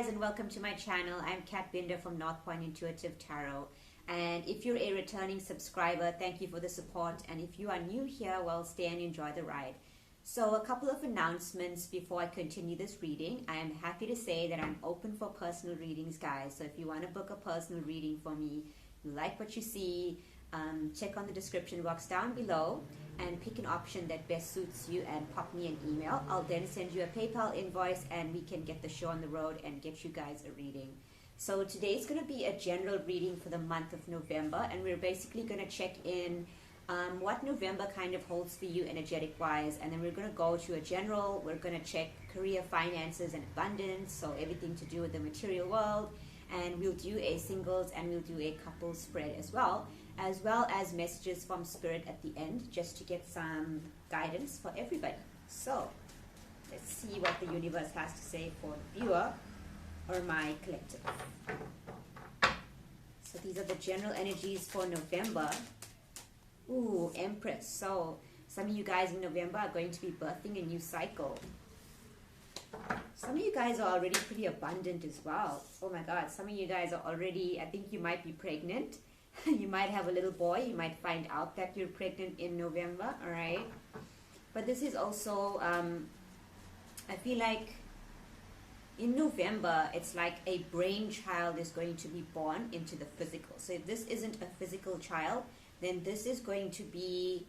and welcome to my channel. I'm Kat Binder from North Point Intuitive Tarot, and if you're a returning subscriber, thank you for the support, and if you are new here, well, stay and enjoy the ride. So a couple of announcements before I continue this reading. I am happy to say that I'm open for personal readings, guys. So if you want to book a personal reading for me, you like what you see, check on the description box down below and pick an option that best suits you and pop me an email. I'll then send you a PayPal invoice and we can get the show on the road and get you guys a reading. So today's going to be a general reading for the month of November, and we're basically going to check in what November kind of holds for you energetic wise, and then we're going to go to a general. We're going to check career, finances, and abundance, so everything to do with the material world, and we'll do a singles and we'll do a couple spread as well as messages from spirit at the end, just to get some guidance for everybody. So let's see what the universe has to say for the viewer or my collective. So these are the general energies for November. Ooh, Empress. So some of you guys in November are going to be birthing a new cycle. Some of you guys are already pretty abundant as well. Oh my God, some of you guys are already, I think you might be pregnant. You might have a little boy. You might find out that you're pregnant in November, all right? But this is also, I feel like in November, it's like a brainchild is going to be born into the physical. So if this isn't a physical child, then this is going to be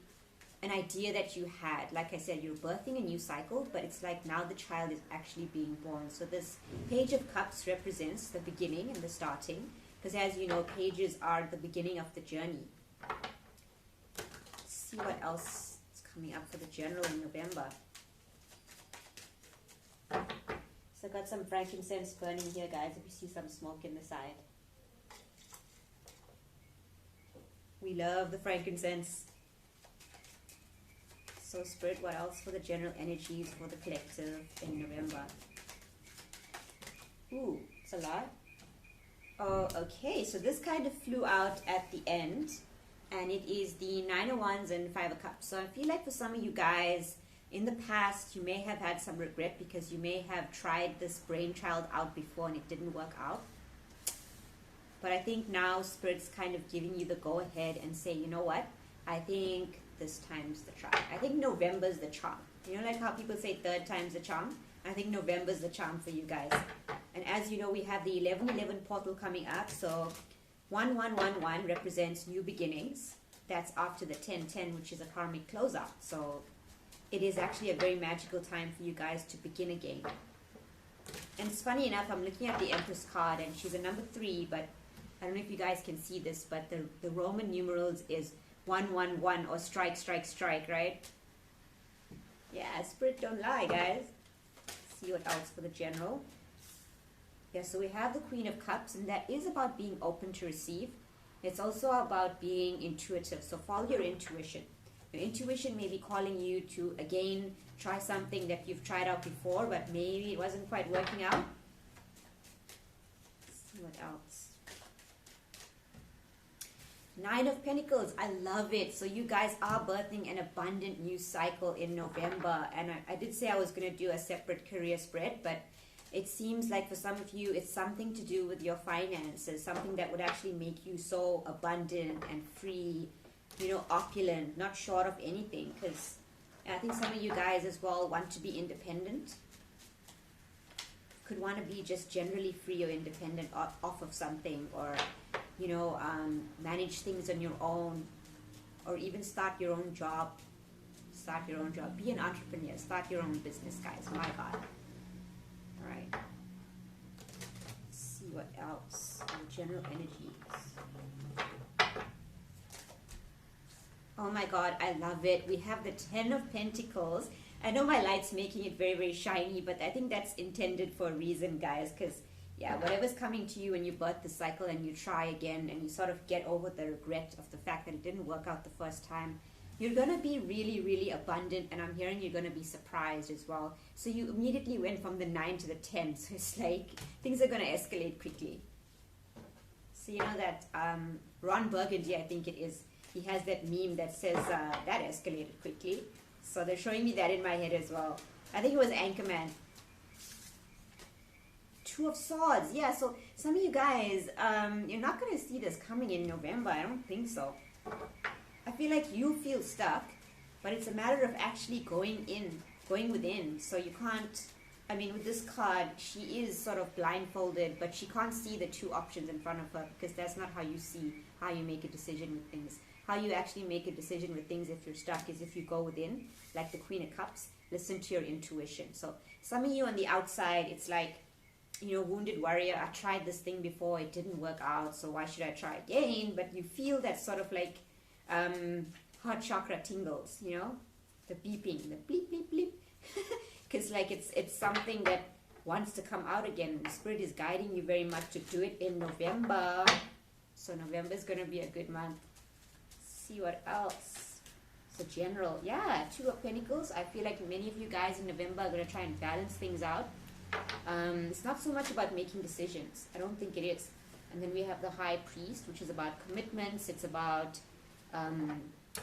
an idea that you had. Like I said, you're birthing a new cycle, but it's like now the child is actually being born. So this Page of Cups represents the beginning and the starting, because as you know, pages are the beginning of the journey. Let's see what else is coming up for the general in November. So I've got some frankincense burning here, guys, if you see some smoke in the side. We love the frankincense. So Spirit, what else for the general energies for the collective in November? Ooh, it's a lot. Oh, okay, so this kind of flew out at the end, and it is the Nine of Wands and Five of Cups. So I feel like for some of you guys, in the past, you may have had some regret because you may have tried this brainchild out before and it didn't work out. But I think now Spirit's kind of giving you the go-ahead and say, you know what? I think this time's the charm. I think November's the charm. You know, like how people say third time's the charm? I think November's the charm for you guys. And as you know, we have the 11-11 portal coming up. So 1111 represents new beginnings. That's after the 10-10, which is a karmic closeout. So it is actually a very magical time for you guys to begin again. And it's funny enough, I'm looking at the Empress card, and she's a number 3, but I don't know if you guys can see this, but the Roman numerals is 111, or strike, strike, strike, right? Yeah, Spirit don't lie, guys. Let's see what else for the general. Yeah, so we have the Queen of Cups, and that is about being open to receive. It's also about being intuitive, so follow your intuition. Your intuition may be calling you to, again, try something that you've tried out before, but maybe it wasn't quite working out. Let's see what else. Nine of Pentacles, I love it. So you guys are birthing an abundant new cycle in November. And I did say I was going to do a separate career spread, but it seems like for some of you, it's something to do with your finances, something that would actually make you so abundant and free, you know, opulent, not short of anything. Because I think some of you guys as well want to be independent. Could want to be just generally free or independent off of something, or you know, manage things on your own, or even start your own job. Start your own job. Be an entrepreneur. Start your own business, guys. My God. All right. Let's see what else. General energies. Oh my God, I love it. We have the 10 of Pentacles. I know my light's making it very, very shiny, but I think that's intended for a reason, guys, because yeah, whatever's coming to you when you birth the cycle and you try again and you sort of get over the regret of the fact that it didn't work out the first time, you're going to be really, really abundant, and I'm hearing you're going to be surprised as well. So you immediately went from the 9 to the 10, so it's like things are going to escalate quickly. So you know that Ron Burgundy, I think it is, he has that meme that says that escalated quickly. So they're showing me that in my head as well. I think it was Anchorman. Two of Swords. Yeah, so some of you guys, you're not going to see this coming in November. I don't think so. I feel like you feel stuck, but it's a matter of actually going within. So you can't, I mean, with this card, she is sort of blindfolded, but she can't see the two options in front of her, because that's not how you see how you make a decision with things. How you actually make a decision with things if you're stuck is if you go within, like the Queen of Cups, listen to your intuition. So some of you on the outside, it's like, you know, wounded warrior, I tried this thing before, it didn't work out, so why should I try again? But you feel that sort of like heart chakra tingles, you know, the beeping, the bleep, bleep, bleep. Because like it's something that wants to come out again. Spirit is guiding you very much to do it in November. So November is going to be a good month. See what else. So general, yeah, Two of Pentacles. I feel like many of you guys in November are going to try and balance things out. It's not so much about making decisions. I don't think it is. And then we have the High Priest, which is about commitments. It's about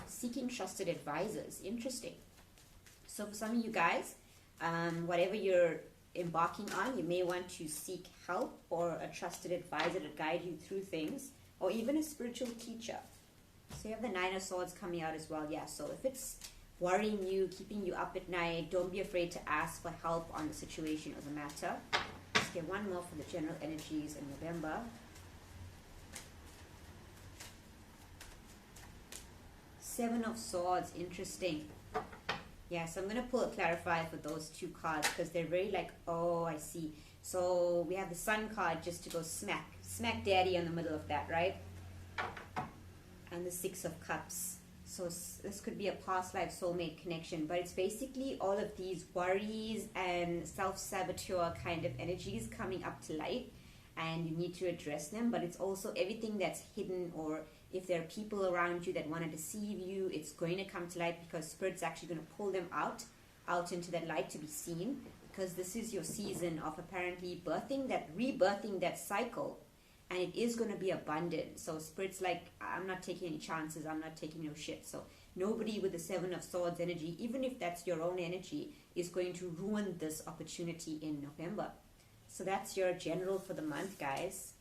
seeking trusted advisors. Interesting. So for some of you guys, whatever you're embarking on, you may want to seek help or a trusted advisor to guide you through things, or even a spiritual teacher. So you have the Nine of Swords coming out as well. Yeah, so if it's worrying you, keeping you up at night, don't be afraid to ask for help on the situation or the matter. Let's get one more for the general energies in November. Seven of Swords, interesting. Yeah, so I'm going to pull a clarify for those two cards, because they're very like, oh, I see. So we have the Sun card just to go smack daddy in the middle of that, right? And the Six of Cups. So this could be a past life soulmate connection, but it's basically all of these worries and self-saboteur kind of energies coming up to light, and you need to address them. But it's also everything that's hidden, or if there are people around you that want to deceive you, it's going to come to light, because Spirit's actually going to pull them out into that light to be seen, because this is your season of apparently rebirthing that cycle, and it is going to be abundant. So Spirit's like, I'm not taking any chances, I'm not taking no shit. So nobody with the Seven of Swords energy, even if that's your own energy, is going to ruin this opportunity in November. So that's your general for the month, guys.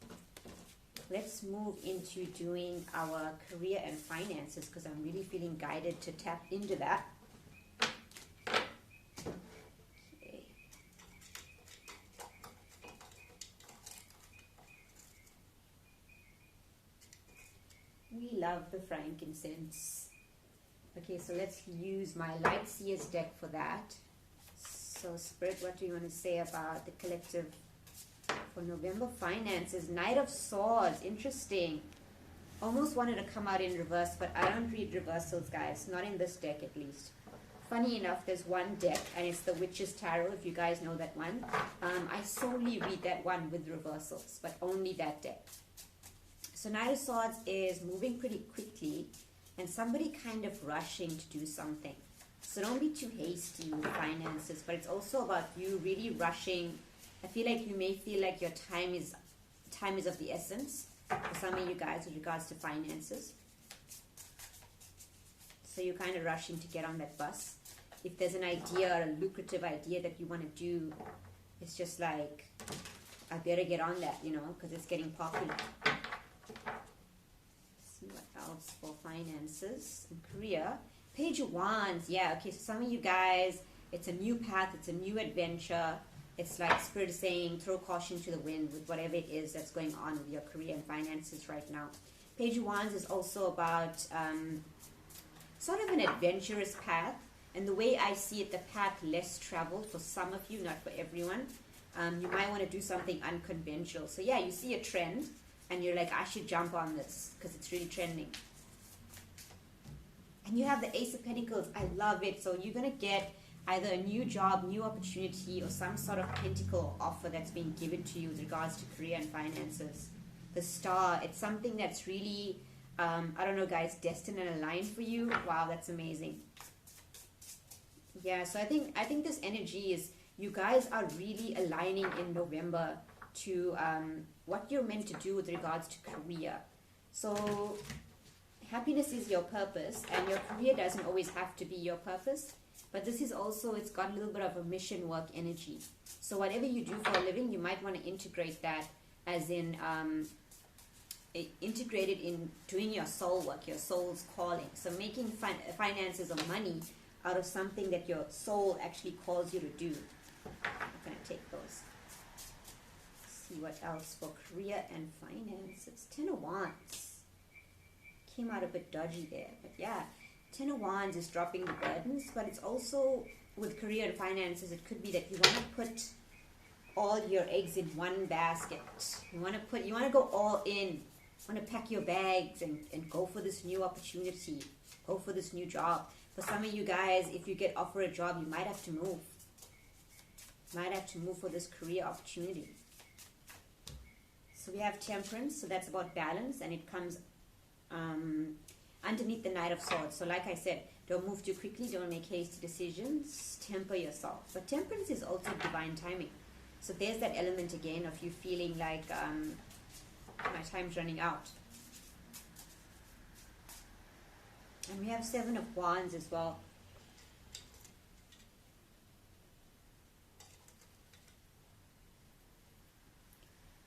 Let's move into doing our career and finances, because I'm really feeling guided to tap into that. Okay. We love the frankincense. Okay, so let's use my Light Seers deck for that. So Spirit, what do you want to say about the collective for November finances? Knight of Swords, interesting. Almost wanted to come out in reverse, but I don't read reversals, guys. Not in this deck, at least. Funny enough, there's one deck, and it's the Witch's Tarot, if you guys know that one. I solely read that one with reversals, but only that deck. So Knight of Swords is moving pretty quickly, and somebody kind of rushing to do something. So don't be too hasty with finances, but it's also about you really rushing. I feel like you may feel like your time is of the essence for some of you guys with regards to finances. So you're kind of rushing to get on that bus. If there's an idea or a lucrative idea that you want to do, it's just like, I better get on that, you know, because it's getting popular. Let's see what else for finances and career. Page of Wands. Yeah, okay, so some of you guys, it's a new path, it's a new adventure. It's like Spirit is saying, throw caution to the wind with whatever it is that's going on with your career and finances right now. Page of Wands is also about sort of an adventurous path. And the way I see it, the path less traveled for some of you, not for everyone. You might want to do something unconventional. So yeah, you see a trend, and you're like, I should jump on this because it's really trending. And you have the Ace of Pentacles. I love it. So you're going to get either a new job, new opportunity, or some sort of pentacle offer that's being given to you with regards to career and finances. The Star, it's something that's really, I don't know guys, destined and aligned for you. Wow, that's amazing. Yeah, so I think this energy is, you guys are really aligning in November to what you're meant to do with regards to career. So happiness is your purpose, and your career doesn't always have to be your purpose. but this is also, it's got a little bit of a mission work energy. So whatever you do for a living, you might want to integrate that as in integrate it in doing your soul work, your soul's calling. So making finances or money out of something that your soul actually calls you to do. I'm going to take those. See what else for career and finances. 10 of Wands. Came out a bit dodgy there, but yeah. 10 of Wands is dropping the burdens, but it's also with career and finances, it could be that you want to put all your eggs in one basket. You want to go all in. You want to pack your bags and go for this new opportunity. Go for this new job. For some of you guys, if you get offered a job, you might have to move. Might have to move for this career opportunity. So we have Temperance, so that's about balance, and it comes underneath the Knight of Swords. So like I said, don't move too quickly, don't make hasty decisions, temper yourself. But Temperance is also divine timing. So there's that element again of you feeling like my time's running out. And we have 7 of Wands as well.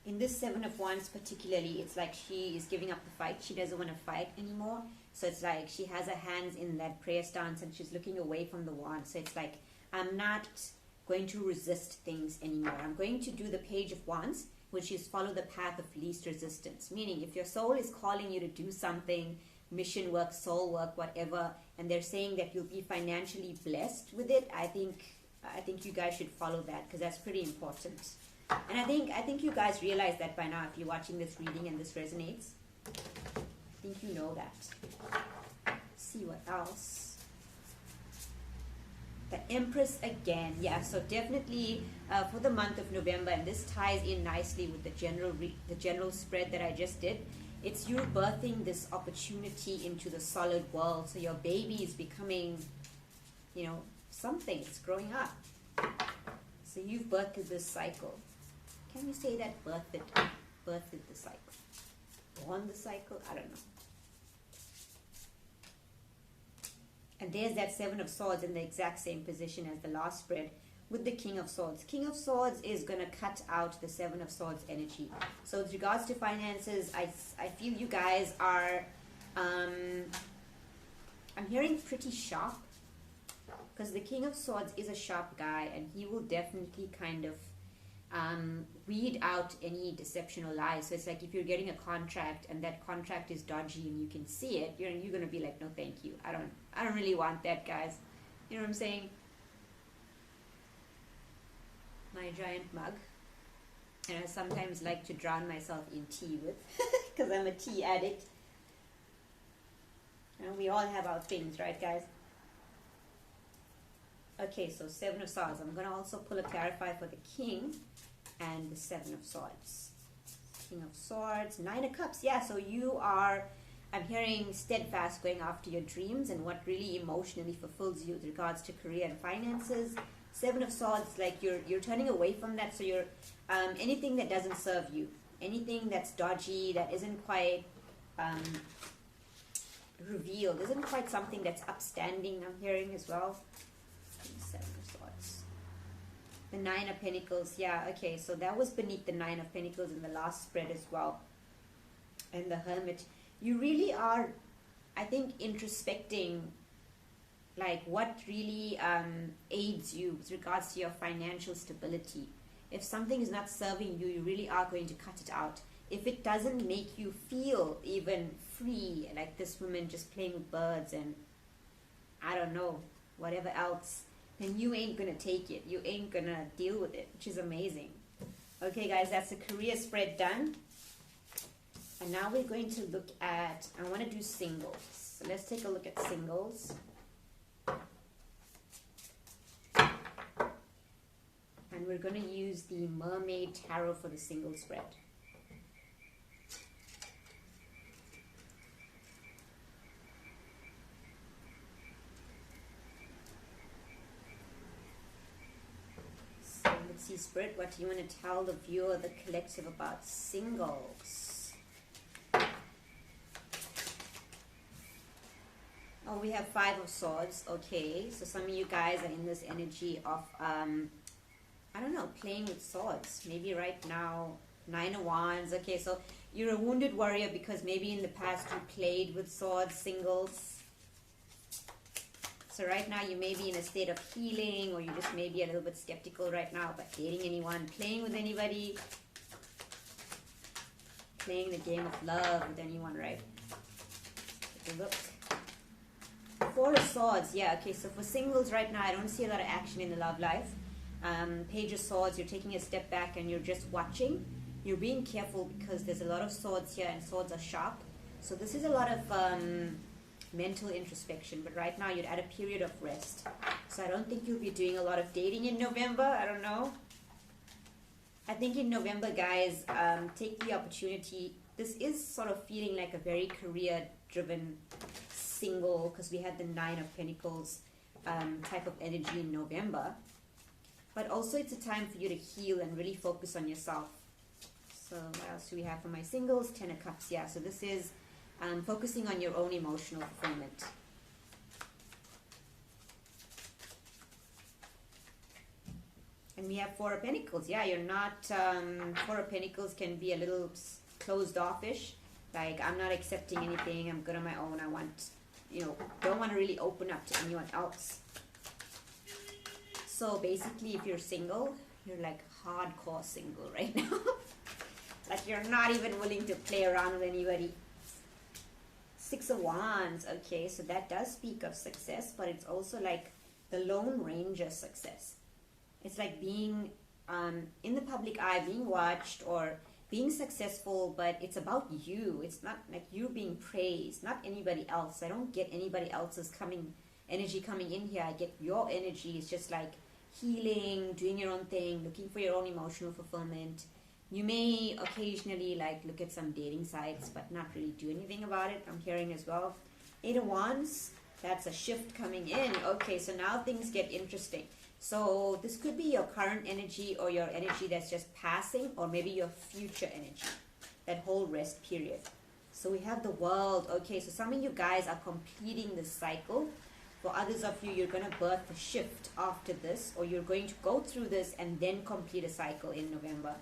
In this 7 of Wands particularly, it's like she is giving up the fight. She doesn't want to fight anymore. So it's like she has her hands in that prayer stance and she's looking away from the wand. So it's like, I'm not going to resist things anymore. I'm going to do the Page of Wands, which is follow the path of least resistance. Meaning if your soul is calling you to do something, mission work, soul work, whatever, and they're saying that you'll be financially blessed with it, I think you guys should follow that, because that's pretty important. And I think you guys realize that by now if you're watching this reading and this resonates. I think you know that. Let's see what else. The Empress again. Yeah, so definitely for the month of November, and this ties in nicely with the general spread that I just did. It's you birthing this opportunity into the solid world. So your baby is becoming, you know, something. It's growing up. So you've birthed this cycle. Can we say that birthed the cycle? Born the cycle? I don't know. And there's that 7 of Swords in the exact same position as the last spread with the King of Swords. King of Swords is going to cut out the 7 of Swords energy. So with regards to finances, I feel you guys are, I'm hearing pretty sharp. Because the King of Swords is a sharp guy, and he will definitely kind of weed out any deception or lies. So it's like if you're getting a contract and that contract is dodgy and you can see it, you're going to be like, no thank you, I don't really want that, guys. You know what I'm saying? My giant mug, and I sometimes like to drown myself in tea with, because I'm a tea addict. And we all have our things, right, guys? Okay, so 7 of Swords. I'm going to also pull a clarify for the King and the 7 of Swords. King of Swords, 9 of Cups. Yeah, so you are, I'm hearing steadfast going after your dreams and what really emotionally fulfills you with regards to career and finances. 7 of Swords, like you're turning away from that. So you're, anything that doesn't serve you, anything that's dodgy, that isn't quite revealed, isn't quite something that's upstanding, I'm hearing as well. 7 of Swords. The 9 of Pentacles. Yeah, okay, so that was beneath the 9 of Pentacles in the last spread as well. And the Hermit. You really are, I think, introspecting like what really aids you with regards to your financial stability. If something is not serving you, you really are going to cut it out. If it doesn't make you feel even free, like this woman just playing with birds and I don't know, whatever else, then you ain't gonna take it. You ain't gonna deal with it, which is amazing. Okay, guys, that's the career spread done. And now we're going to look at, I want to do singles. So let's take a look at singles. And we're going to use the Mermaid Tarot for the single spread. So let's see, Spirit, what do you want to tell the viewer, the collective, about singles? Oh, we have Five of Swords. Okay, so some of you guys are in this energy of, I don't know, playing with swords. Maybe right now, Nine of Wands. Okay, so you're a wounded warrior because maybe in the past you played with swords, singles. So right now you may be in a state of healing, or you just may be a little bit skeptical right now about dating anyone, playing with anybody, playing the game of love with anyone, right? Take a look. Four of Swords, yeah, okay, so for singles right now, I don't see a lot of action in the love life. Page of Swords, you're taking a step back and you're just watching. You're being careful because there's a lot of swords here and swords are sharp. So this is a lot of mental introspection, but right now you're at a period of rest. So I don't think you'll be doing a lot of dating in November, I don't know. I think in November, guys, take the opportunity. This is sort of feeling like a very career-driven single, because we had the Nine of Pentacles type of energy in November. But also it's a time for you to heal and really focus on yourself. So what else do we have for my singles? Ten of Cups, yeah. So this is focusing on your own emotional fulfillment. And we have Four of Pentacles. Yeah, you're not, Four of Pentacles can be a little closed off-ish. Like, I'm not accepting anything. I'm good on my own. I want, you know, don't want to really open up to anyone else. So basically, if you're single, you're like hardcore single right now. Like, you're not even willing to play around with anybody. Six of Wands. Okay, so that does speak of success, but it's also like the Lone Ranger success. It's like being in the public eye, being watched, or being successful, but it's about you. It's not like you being praised, not anybody else. I don't get anybody else's energy coming in here. I get your energy. It's just like healing, doing your own thing, looking for your own emotional fulfillment. You may occasionally like look at some dating sites, but not really do anything about it. I'm hearing as well. Eight of Wands, that's a shift coming in. Okay, so now things get interesting. So this could be your current energy, or your energy that's just passing, or maybe your future energy, that whole rest period. So we have the World. Okay, so some of you guys are completing this cycle. For others of you, you're going to birth a shift after this, or you're going to go through this and then complete a cycle in November.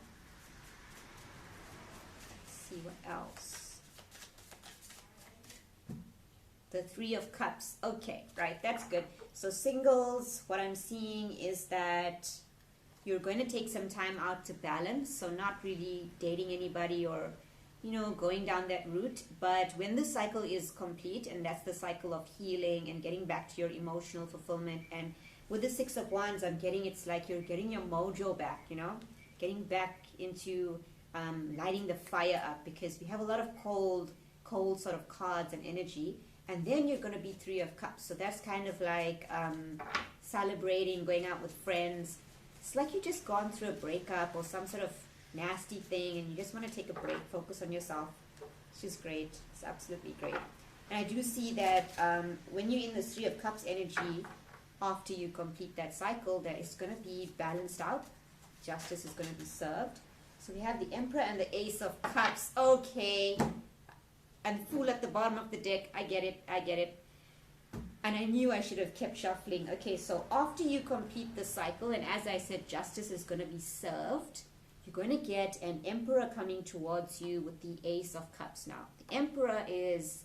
Let's see what else. The Three of Cups. Okay, right, that's good. So singles, what I'm seeing is that you're going to take some time out to balance. So not really dating anybody or, you know, going down that route. But when the cycle is complete, and that's the cycle of healing and getting back to your emotional fulfillment. And with the Six of Wands, I'm getting it's like you're getting your mojo back, you know, getting back into lighting the fire up, because we have a lot of cold sort of cards and energy. And then you're going to be Three of Cups. So that's kind of like celebrating, going out with friends. It's like you just gone through a breakup or some sort of nasty thing, and you just want to take a break, focus on yourself. It's just great. It's absolutely great. And I do see that when you're in the Three of Cups energy, after you complete that cycle, that it's going to be balanced out. Justice is going to be served. So we have the Emperor and the Ace of Cups. Okay. And Fool at the bottom of the deck. I get it. I get it. And I knew I should have kept shuffling. Okay, so after you complete the cycle, and as I said, justice is going to be served, you're going to get an Emperor coming towards you with the Ace of Cups now. The Emperor is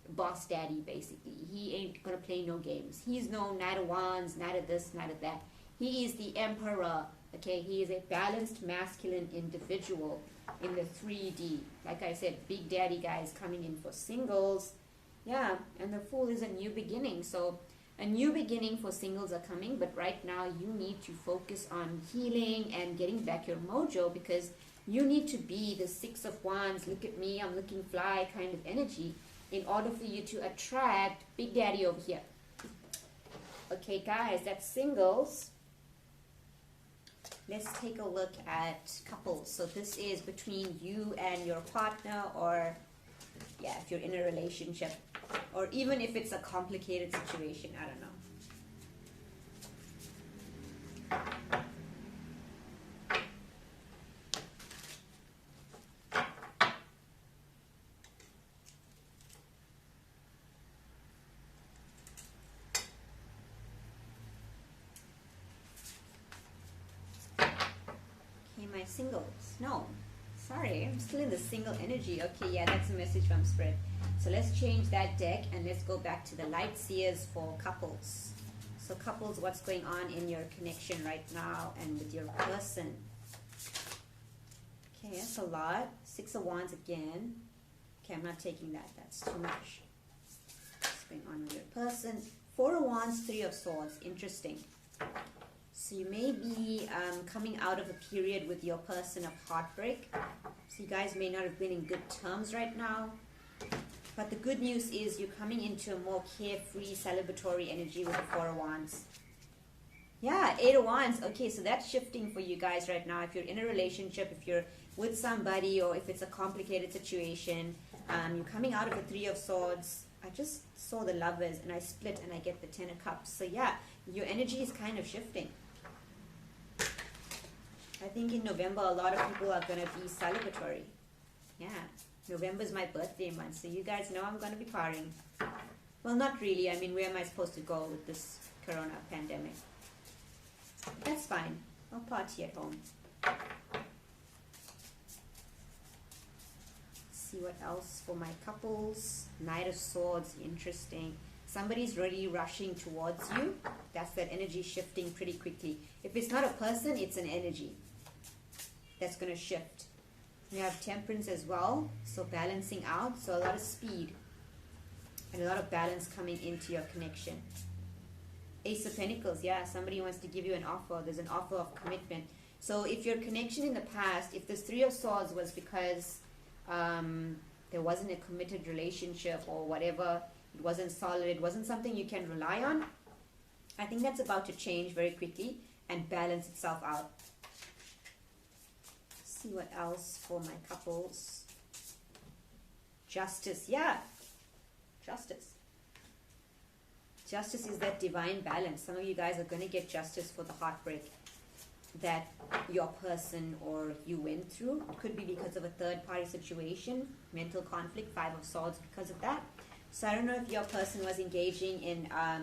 boss daddy, basically. He ain't going to play no games. He's no Knight of Wands, Knight of this, Knight of that. He is the Emperor. Okay, he is a balanced masculine individual in the 3D. Like I said, big daddy guys coming in for singles. Yeah, and the Fool is a new beginning. So a new beginning for singles are coming, but right now you need to focus on healing and getting back your mojo, because you need to be the Six of Wands, look at me, I'm looking fly kind of energy in order for you to attract big daddy over here. Okay, guys, that's singles. Let's take a look at couples. So this is between you and your partner, or yeah, if you're in a relationship, or even if it's a complicated situation, I don't know. singles? No. Sorry, I'm still in the single energy. Okay, yeah, that's a message from Spirit. So let's change that deck and let's go back to the light seers for couples. So couples, what's going on in your connection right now and with your person? Okay, that's a lot. 6 of Wands again. Okay, I'm not taking that. That's too much. What's going on with your person? 4 of Wands, 3 of Swords. Interesting. So you may be coming out of a period with your person of heartbreak. So you guys may not have been in good terms right now. But the good news is you're coming into a more carefree, celebratory energy with the 4 of Wands. Yeah, 8 of Wands. Okay, so that's shifting for you guys right now. If you're in a relationship, if you're with somebody, or if it's a complicated situation, you're coming out of the 3 of Swords. I just saw the Lovers and I split and I get the 10 of Cups. So yeah, your energy is kind of shifting. I think in November a lot of people are going to be celebratory. Yeah, November is my birthday month, so you guys know I'm going to be partying. Well, not really. I mean, where am I supposed to go with this corona pandemic? That's fine. I'll party at home. See what else for my couples. Knight of Swords, interesting. Somebody's really rushing towards you. That's that energy shifting pretty quickly. If it's not a person, it's an energy that's going to shift. You have Temperance as well, so balancing out. So a lot of speed and a lot of balance coming into your connection. Ace of Pentacles, yeah, somebody wants to give you an offer. There's an offer of commitment. So if your connection in the past, if this 3 of Swords was because there wasn't a committed relationship or whatever, it wasn't solid, it wasn't something you can rely on, I think that's about to change very quickly and balance itself out. See what else for my couples. Justice, yeah, Justice. Justice is that divine balance. Some of you guys are going to get justice for the heartbreak that your person or you went through. It could be because of a third-party situation, mental conflict, 5 of Swords because of that. So I don't know if your person was engaging in, I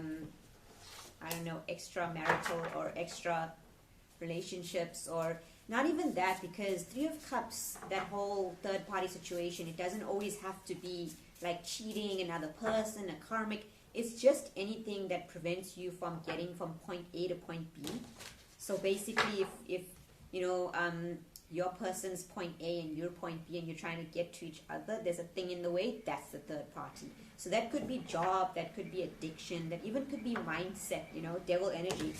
don't know, extramarital or extra relationships, or not even that, because 3 of Cups, that whole third-party situation, it doesn't always have to be like cheating another person, a karmic. It's just anything that prevents you from getting from point A to point B. So basically, if you know, your person's point A and your point B and you're trying to get to each other, there's a thing in the way, that's the third party. So that could be job, that could be addiction, that even could be mindset, you know, devil energy.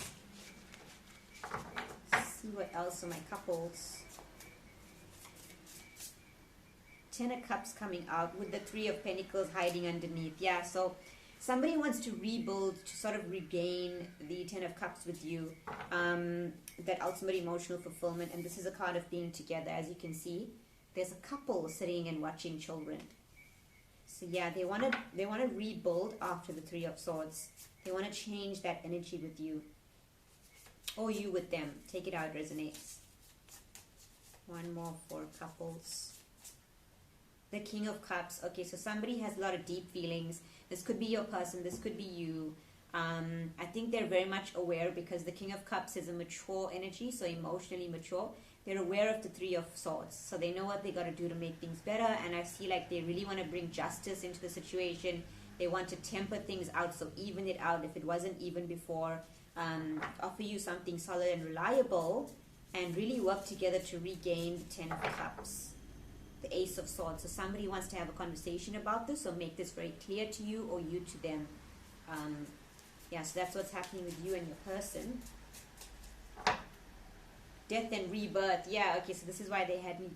See what else are my couples. 10 of Cups coming out with the 3 of Pentacles hiding underneath. Yeah, so somebody wants to rebuild, to sort of regain the 10 of Cups with you, that ultimate emotional fulfillment. And this is a card of being together. As you can see, there's a couple sitting and watching children. So yeah, they want to rebuild after the 3 of Swords. They want to change that energy with you, or you with them. Take it out, resonates. One more for couples. The King of Cups. Okay, so somebody has a lot of deep feelings. This could be your person, this could be you. I think they're very much aware, because the King of Cups is a mature energy, so emotionally mature. They're aware of the 3 of Swords, so they know what they got to do to make things better. And I see like they really want to bring justice into the situation. They want to temper things out, so even it out if it wasn't even before. Offer you something solid and reliable, and really work together to regain the 10 of Cups. The Ace of Swords. So somebody wants to have a conversation about this, or make this very clear to you, or you to them. Yeah, so that's what's happening with you and your person. Death and rebirth. Yeah, okay, so this is why they had me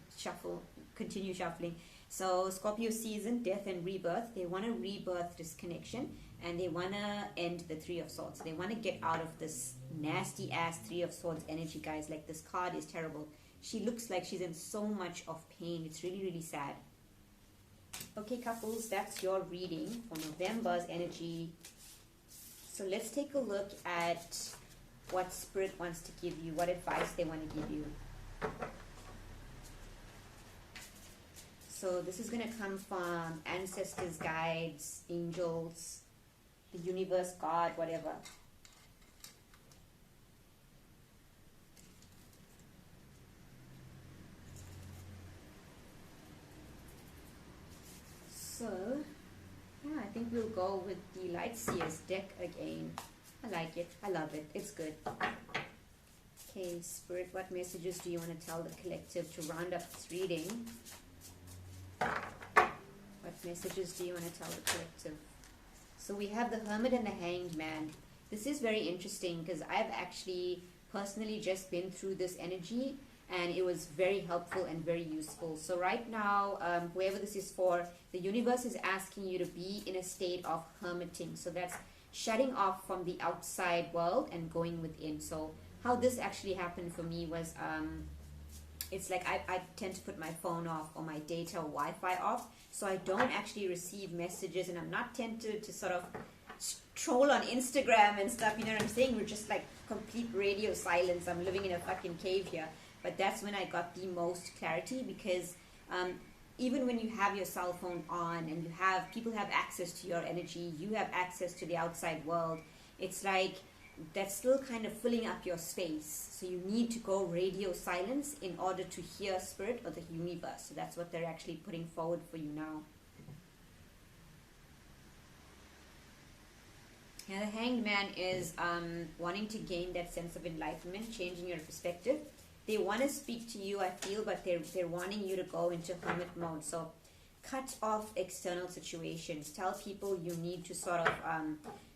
continue shuffling. So Scorpio season, death and rebirth. They want to rebirth this connection, and they want to end the 3 of Swords. They want to get out of this nasty ass 3 of Swords energy, guys. Like, this card is terrible. She looks like she's in so much of pain. It's really, really sad. Okay, couples, that's your reading for November's energy. So let's take a look at what Spirit wants to give you, what advice they want to give you. So this is going to come from ancestors, guides, angels, the universe, God, whatever. So, yeah, I think we'll go with the Light Seers deck again. I like it. I love it. It's good. Okay, Spirit, what messages do you want to tell the collective to round up this reading? What messages do you want to tell the collective? So we have the Hermit and the Hanged Man. This is very interesting because I've actually personally just been through this energy, and it was very helpful and very useful. So right now, whoever this is for, the universe is asking you to be in a state of hermiting. So that's shutting off from the outside world and going within. So how this actually happened for me was, it's like I tend to put my phone off or my data or Wi-Fi off, so I don't actually receive messages, and I'm not tempted to sort of troll on Instagram and stuff, you know what I'm saying? We're just like complete radio silence. I'm living in a fucking cave here. But that's when I got the most clarity, because even when you have your cell phone on and you have people have access to your energy, you have access to the outside world, it's like that's still kind of filling up your space. So you need to go radio silence in order to hear Spirit or the universe. So that's what they're actually putting forward for you now. Now the Hanged Man is wanting to gain that sense of enlightenment, changing your perspective. They want to speak to you, I feel, but they're wanting you to go into hermit mode. So cut off external situations. Tell people you need to sort of,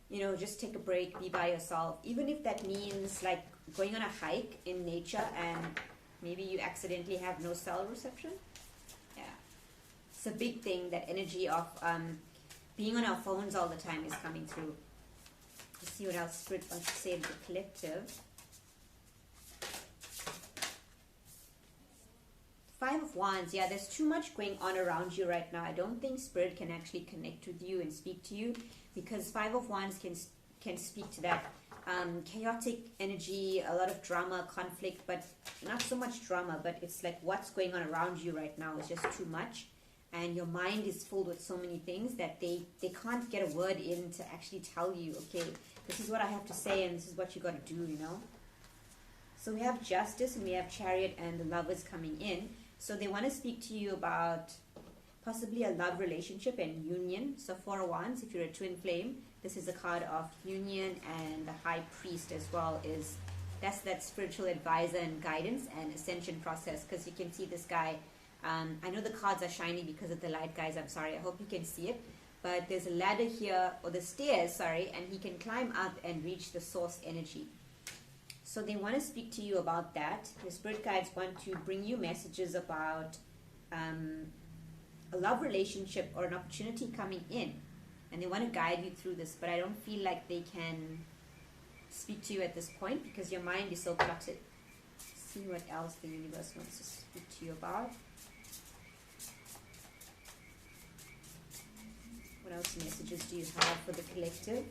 you know, just take a break, be by yourself. Even if that means like going on a hike in nature and maybe you accidentally have no cell reception. Yeah. It's a big thing, that energy of being on our phones all the time is coming through. Let's see what else Spirit wants to say to the collective. Five of Wands, yeah, there's too much going on around you right now. I don't think Spirit can actually connect with you and speak to you, because Five of Wands can speak to that chaotic energy, a lot of drama, conflict, but not so much drama, but it's like what's going on around you right now is just too much, and your mind is filled with so many things that they can't get a word in to actually tell you, okay, this is what I have to say and this is what you got to do, you know. So we have Justice and we have Chariot and the Lovers coming in. So they want to speak to you about possibly a love relationship and union. So Four of Wands, if you're a twin flame, this is a card of union, and the High Priest as well is, that's that spiritual advisor and guidance and ascension process, because you can see this guy. I know the cards are shiny because of the light, guys. I'm sorry. I hope you can see it. But there's a ladder here, or the stairs, sorry, and he can climb up and reach the source energy. So they want to speak to you about that. The spirit guides want to bring you messages about a love relationship or an opportunity coming in. And they want to guide you through this, but I don't feel like they can speak to you at this point because your mind is so cluttered. See what else the universe wants to speak to you about. What else messages do you have for the collective?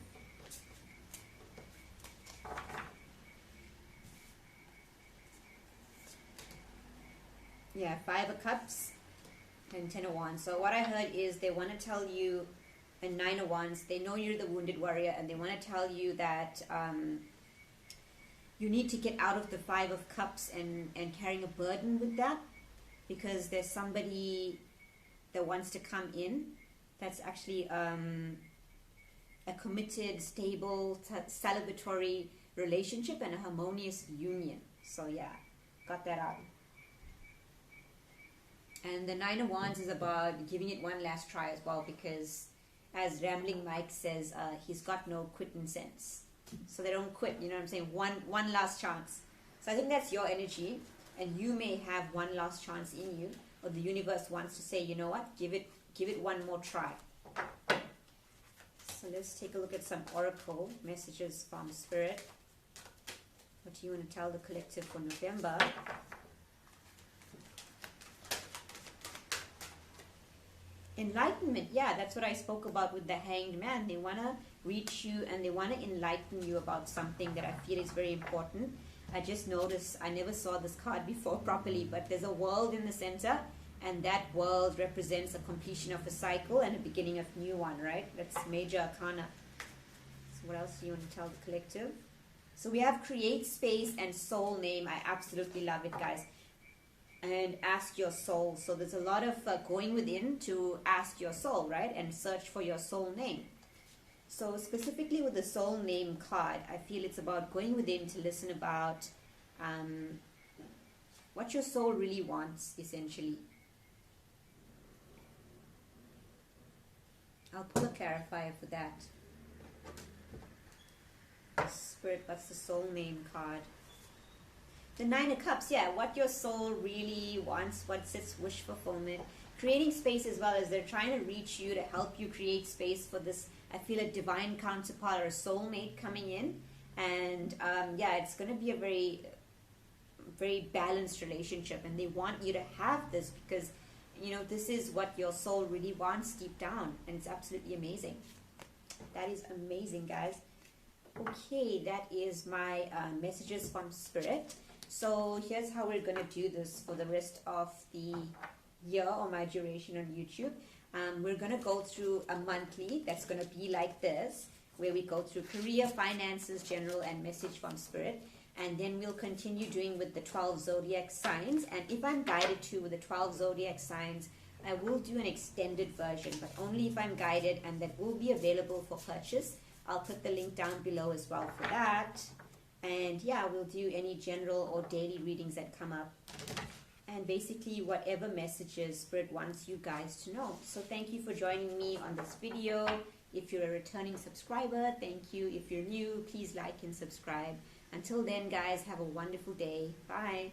Yeah, Five of Cups and Ten of Wands. So what I heard is they want to tell you, and Nine of Wands, they know you're the wounded warrior, and they want to tell you that you need to get out of the Five of Cups and carrying a burden with that, because there's somebody that wants to come in that's actually a committed, stable, celebratory relationship and a harmonious union. So yeah, got that out. And the Nine of Wands is about giving it one last try as well, because as Rambling Mike says, he's got no quitting sense. So they don't quit, you know what I'm saying? One last chance. So I think that's your energy, and you may have one last chance in you, or the universe wants to say, you know what, give it one more try. So let's take a look at some oracle messages from Spirit. What do you want to tell the collective for November? Enlightenment, yeah, that's what I spoke about with the Hanged Man. They want to reach you and they want to enlighten you about something that I feel is very important. I just noticed, I never saw this card before properly, but there's a world in the center, and that world represents a completion of a cycle and a beginning of a new one, right? That's major arcana. So what else do you want to tell the collective? So we have Create Space and Soul Name. I absolutely love it, guys. and ask your soul. So there's a lot of going within to ask your soul, right? And search for your soul name. So specifically with the soul name card, I feel it's about going within to listen about what your soul really wants, essentially. I'll pull a clarifier for that. Spirit, what's the soul name card? The Nine of Cups, yeah, what your soul really wants, what's its wish fulfillment. Creating space as well, as they're trying to reach you to help you create space for this, I feel, a divine counterpart or a soulmate coming in. And yeah, it's going to be a very, very balanced relationship. And they want you to have this because, you know, this is what your soul really wants deep down. And it's absolutely amazing. That is amazing, guys. Okay, that is my messages from Spirit. So here's how we're going to do this for the rest of the year or my duration on YouTube. We're going to go through a monthly that's going to be like this, where we go through career, finances, general, and message from Spirit. And then we'll continue doing with the 12 zodiac signs. And if I'm guided to with the 12 zodiac signs, I will do an extended version, but only if I'm guided, and that will be available for purchase. I'll put the link down below as well for that. And yeah, we'll do any general or daily readings that come up. And basically whatever messages Spirit wants you guys to know. So thank you for joining me on this video. If you're a returning subscriber, thank you. If you're new, please like and subscribe. Until then, guys, have a wonderful day. Bye.